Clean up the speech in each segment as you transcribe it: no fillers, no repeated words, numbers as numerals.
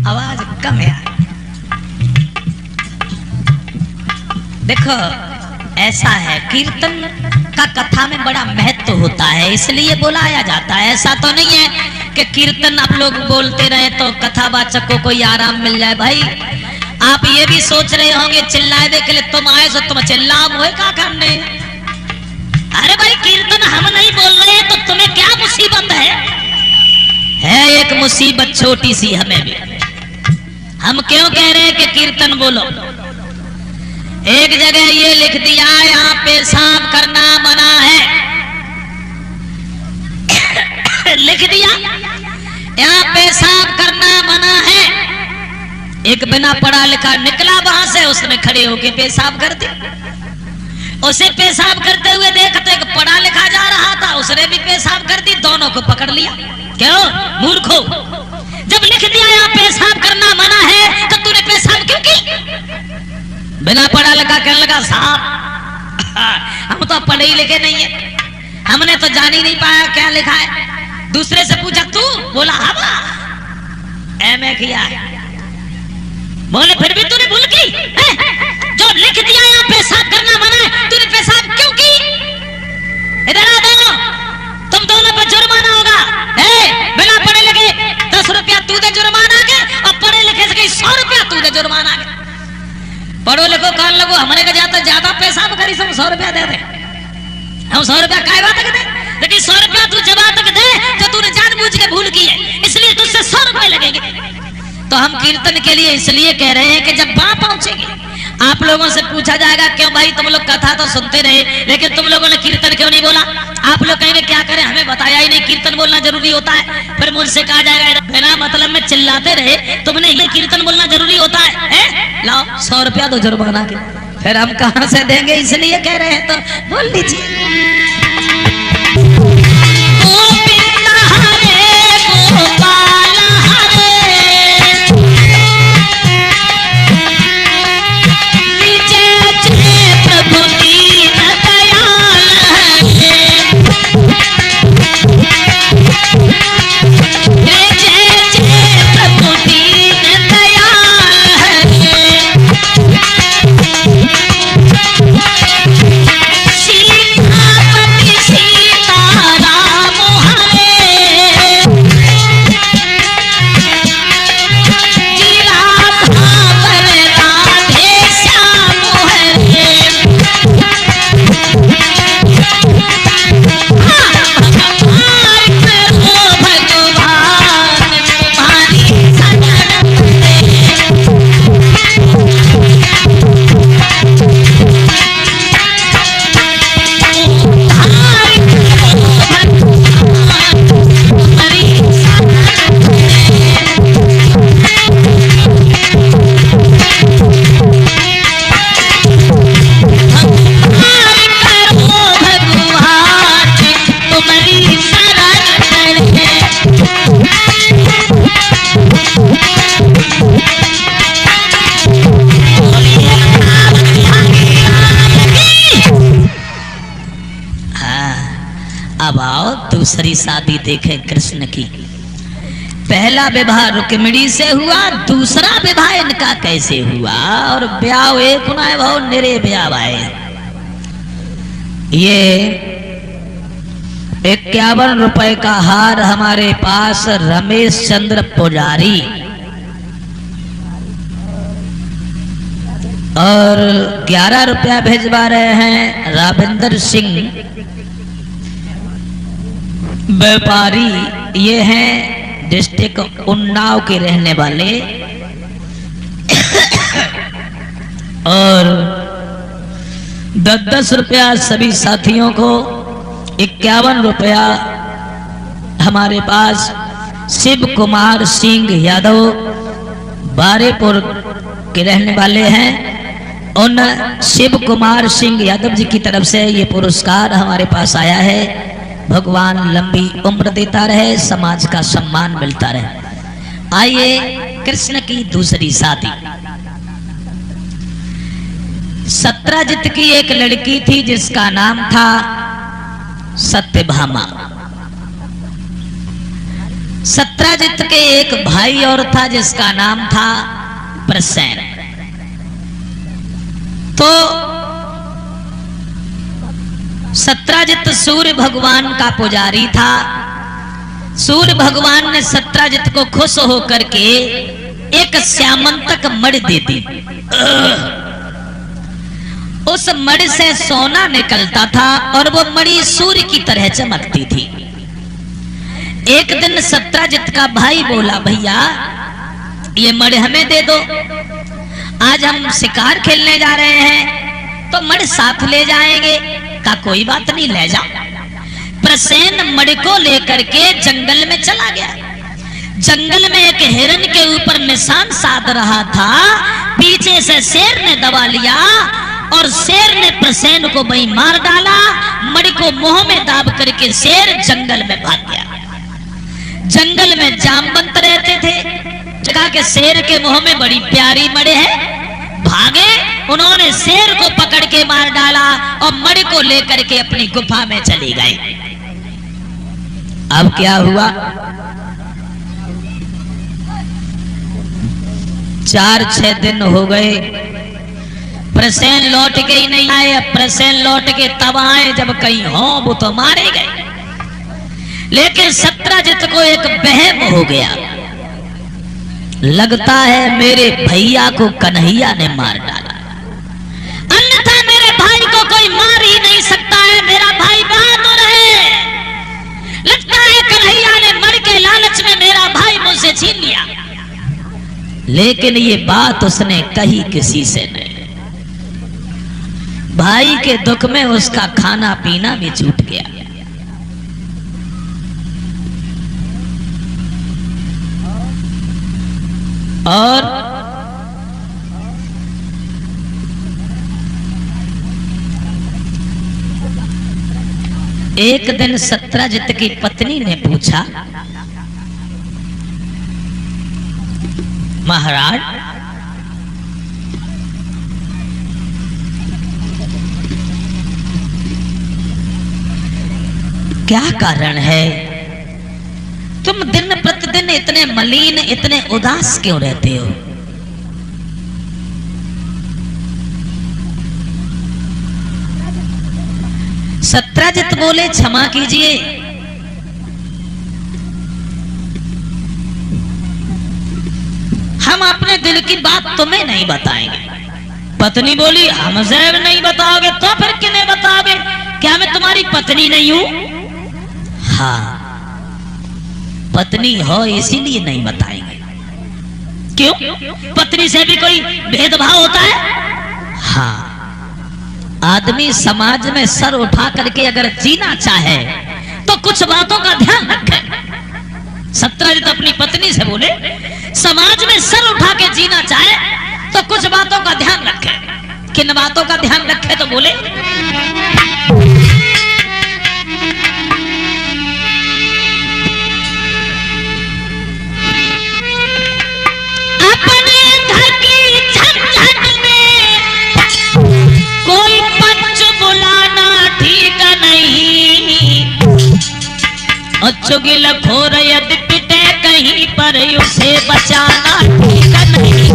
आवाज कम है। देखो ऐसा है, कीर्तन का कथा में बड़ा महत्व होता है, इसलिए बुलाया जाता है। ऐसा तो नहीं है कि कीर्तन आप लोग बोलते रहे तो कथावाचक को कोई आराम मिल जाए। भाई आप ये भी सोच रहे होंगे चिल्लाए के लिए तुम आए सो तुम चिल्लाओ हुए क्या करने। अरे भाई कीर्तन हम नहीं बोल रहे तो तुम्हें क्या मुसीबत है एक मुसीबत छोटी सी हमें भी। हम क्यों कह रहे हैं कि कीर्तन बोलो। एक जगह ये लिख दिया यहाँ पेशाब करना मना है लिख दिया यहाँ पेशाब करना मना है। एक बिना पढ़ा लिखा निकला वहां से, उसने खड़े होके पेशाब कर दी। उसे पेशाब करते हुए देखते एक पढ़ा लिखा जा रहा था, उसने भी पेशाब कर दी, दोनों को पकड़ लिया। क्यों मूर्खो, जब लिख दिया यहाँ पेशाब करना मना है तो तूने पेशाब क्यों की। बिना पढ़ा लिखा कहने लगा साहब हम तो पढ़े ही लिखे नहीं है, हमने तो जान ही नहीं पाया क्या लिखा है। दूसरे से पूछा तू, बोला हवा एमए किया है। बोले फिर भी तूने भूल की, जो लिख दिया यहाँ पेशाब करना मना है तूने पेशाब क्यों की। इधर आ दोनों, तुम दोनों पर जुर्माना होगा। बिना पढ़े लिखे 10 रुपया तू दे जुर्माना के, और पढ़े लिखे से 100 रुपया तू दे जुर्माना के। पढ़ो लिखो कान लगो, हमने का जाता ज्यादा पेशाब करी सब 100 रुपया दे दे। हम 100 रुपया काय बात दे, लेकिन 100 रुपया तू जब तक दे तो तूने जानबूझ के भूल की है, इसलिए तुझसे 100 रुपए लगेंगे। तो हम कीर्तन के लिए इसलिए कह रहे हैं कि जब वहां पहुंचेंगे आप लोगों से पूछा जाएगा क्यों भाई तुम लोग कथा तो सुनते रहे लेकिन तुम लोगों ने कीर्तन क्यों नहीं बोला। आप लोग कहेंगे क्या करें, हमें बताया ही नहीं कीर्तन बोलना जरूरी होता है। फिर मुझसे कहा जाएगा बिना मतलब में चिल्लाते रहे तुमने ये कीर्तन बोलना जरूरी होता है, लाओ 100 रुपया दो जुर्माना के। फिर हम कहां से देंगे, इसलिए कह रहे हैं तो बोल दीजिए। अब आओ दूसरी शादी देखें कृष्ण की। पहला विवाह रुक्मिणी से हुआ, दूसरा विवाह इनका कैसे हुआ। और ब्याह एक भाव निरे ब्याह आए। ये 51 रुपए का हार हमारे पास रमेश चंद्र पुजारी और 11 रुपया भेजवा रहे हैं राविंदर सिंह व्यापारी। ये हैं डिस्ट्रिक्ट उन्नाव के रहने वाले। और 10-10 रुपया सभी साथियों को, 51 रुपया हमारे पास शिव कुमार सिंह यादव बारेपुर के रहने वाले हैं। उन शिव कुमार सिंह यादव जी की तरफ से ये पुरस्कार हमारे पास आया है। भगवान लंबी उम्र देता रहे, समाज का सम्मान मिलता रहे। आइए कृष्ण की दूसरी शादी। सत्राजित की एक लड़की थी जिसका नाम था सत्यभामा। सत्राजित के एक भाई और था जिसका नाम था प्रसेन। तो सत्राजित सूर्य भगवान का पुजारी था। सूर्य भगवान ने सत्राजित को खुश होकर के एक श्यामंतक मणि दे दी। उस मणि से सोना निकलता था और वो मणि सूर्य की तरह चमकती थी। एक दिन सत्राजित का भाई बोला, भैया ये मणि हमें दे दो, आज हम शिकार खेलने जा रहे हैं तो मणि साथ ले जाएंगे। का कोई बात नहीं, ले जाओ। प्रसेन मणि को लेकर के जंगल में चला गया। जंगल में एक हिरन के ऊपर निशान साध रहा था। पीछे से शेर ने दबा लिया और शेर ने प्रसेन को वहीं मार डाला। मणि को मुंह में दाब करके शेर जंगल में भाग गया। जंगल में जामवंत रहते थे, जगह के शेर के मुंह में बड़ी प्यारी मणि है। भागे, उन्होंने शेर को पकड़ के मार डाला और मणि को लेकर के अपनी गुफा में चली गई। अब क्या हुआ? 4-6 दिन हो गए, प्रसेन लौट के ही नहीं आए। अब प्रसेन लौट के तब आए जब कहीं हो वो तो मारे गए। लेकिन सत्राजित को एक वहम हो गया, लगता है मेरे भैया को कन्हैया ने मार डाला, अन्यथा मेरे भाई को कोई मार ही नहीं सकता है। मेरा भाई बहादुर है। लगता है कन्हैया ने मर के लालच में मेरा भाई मुझसे छीन लिया। लेकिन ये बात उसने कही किसी से नहीं। भाई के दुख में उसका खाना पीना भी छूट गया। और एक दिन सत्राजित की पत्नी ने पूछा, महाराज क्या कारण है, तुम दिन प्रतिदिन इतने मलिन, इतने उदास क्यों रहते हो? सत्राजित बोले, क्षमा कीजिए, हम अपने दिल की बात तुम्हें नहीं बताएंगे। पत्नी बोली, हमसे नहीं बताओगे तो फिर किन्हें बताओगे? क्या मैं तुम्हारी पत्नी नहीं हूं? हाँ, पत्नी हो इसीलिए नहीं बताएंगे। क्यों? पत्नी से भी कोई भेदभाव होता है? हाँ, आदमी समाज में सर उठा करके अगर जीना चाहे तो कुछ बातों का ध्यान रखे। सत्राजित अपनी पत्नी से बोले, समाज में सर उठा के जीना चाहे तो कुछ बातों का ध्यान रखे। किन बातों का ध्यान रखे? तो बोले, कोई पंच बुलाना ठीक नहीं, और चुगिल खोर यदि पिटे कहीं पर उसे बचाना ठीक नहीं।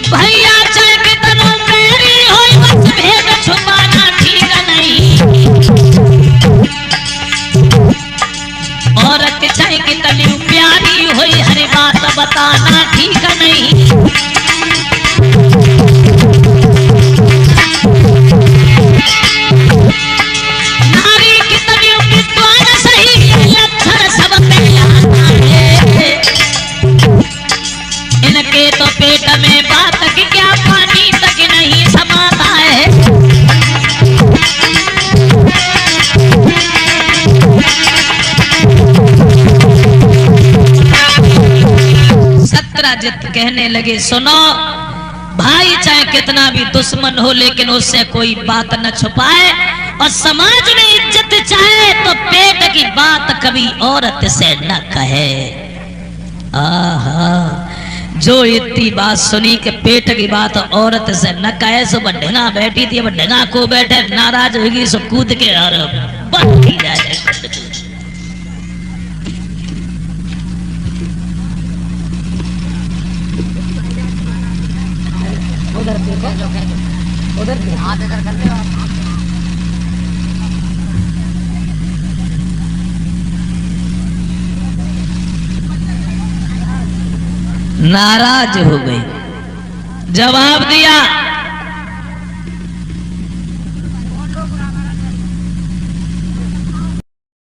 भैया चाहे कितनों मेरी हो, बस भेद छुपाना ठीक नहीं। औरत चाहे कितनी प्यारी हो, हर बात बताना ठीक नहीं। नारी कितनी विद्वान सही, लक्षण सब में आता है। इनके तो पेट में बात की क्या पानी तक नहीं समाता है। सत्राजित कहने लगे, सुनो भाई, चाहे कितना भी दुश्मन हो लेकिन उससे कोई बात न छुपाए, और समाज में इज्जत चाहे तो पेट की बात कभी औरत से न कहे। आहा, जो इतनी बात सुनी कि पेट की बात औरत से न कहे सो ढंगा बैठी थी, अब ढंगा को बैठे नाराज होगी सो कूद के और बंद की जाए। उधर नाराज हो गई, जवाब दिया